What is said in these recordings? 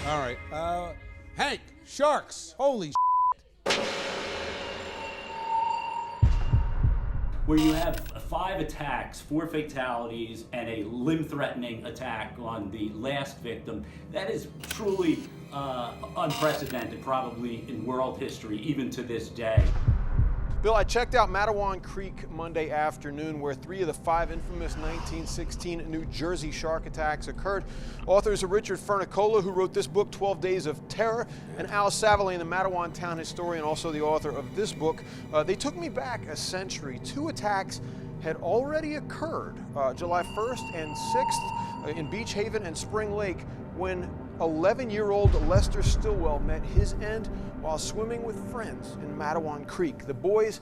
All right. Hank, sharks. Holy where you have 5 attacks, 4 fatalities, and a limb-threatening attack on the last victim. That is truly unprecedented, probably in world history, even to this day. Bill, I checked out Matawan Creek Monday afternoon, where 3 of the 5 infamous 1916 New Jersey shark attacks occurred. Authors are Richard Fernicola, who wrote this book, 12 Days of Terror, and Al Savolaine, the Matawan town historian, also the author of this book. They took me back a century. 2 attacks had already occurred, July 1st and 6th in Beach Haven and Spring Lake, when 11-year-old Lester Stillwell met his end while swimming with friends in Matawan Creek. The boys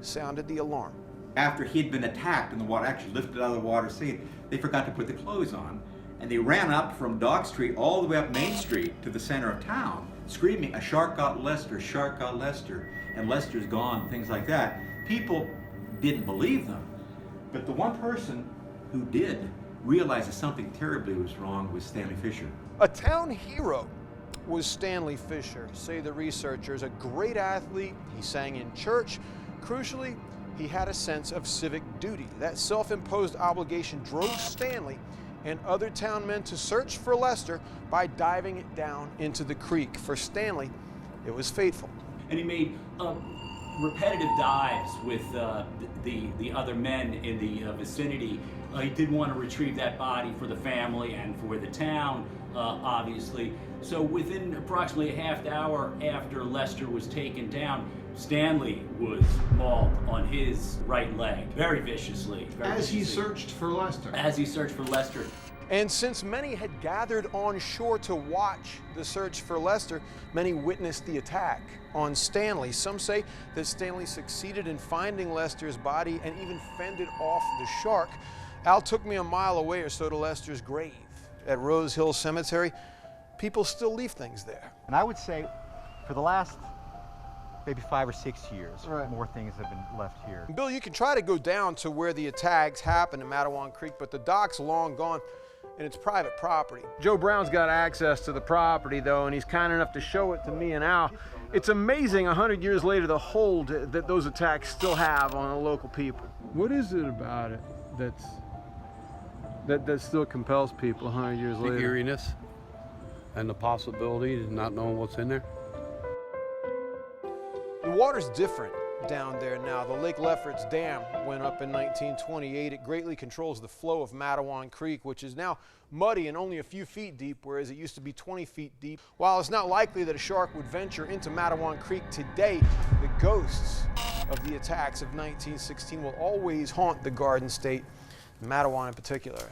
sounded the alarm. After he'd been attacked and the water actually lifted out of the water scene, they forgot to put the clothes on. And they ran up from Dog Street all the way up Main Street to the center of town, screaming, "A shark got Lester, shark got Lester, and Lester's gone," things like that. People didn't believe them. But the one person who did realize that something terribly was wrong was Stanley Fisher. A town hero was Stanley Fisher, say the researchers. A great athlete, he sang in church. Crucially, he had a sense of civic duty. That self-imposed obligation drove Stanley and other town men to search for Lester by diving it down into the creek. For Stanley, it was fateful. And he made repetitive dives with the other men in the vicinity. He did want to retrieve that body for the family and for the town, obviously. So within approximately a half hour after Lester was taken down, Stanley was mauled on his right leg, very viciously. As he searched for Lester. As he searched for Lester. And since many had gathered on shore to watch the search for Lester, many witnessed the attack on Stanley. Some say that Stanley succeeded in finding Lester's body and even fended off the shark. Al took me a mile away or so to Lester's grave at Rose Hill Cemetery. People still leave things there. And I would say for the last maybe 5 or 6 years, right, more things have been left here. Bill, you can try to go down to where the attacks happened in Matawan Creek, but the dock's long gone and it's private property. Joe Brown's got access to the property though, and he's kind enough to show it to me and Al. It's amazing 100 years later the hold that those attacks still have on the local people. What is it about it that still compels people 100 years later? The eeriness and the possibility of not knowing what's in there. The water's different down there now. The Lake Lefferts Dam went up in 1928. It greatly controls the flow of Matawan Creek, which is now muddy and only a few feet deep, whereas it used to be 20 feet deep. While it's not likely that a shark would venture into Matawan Creek today, the ghosts of the attacks of 1916 will always haunt the Garden State, Matawan in particular.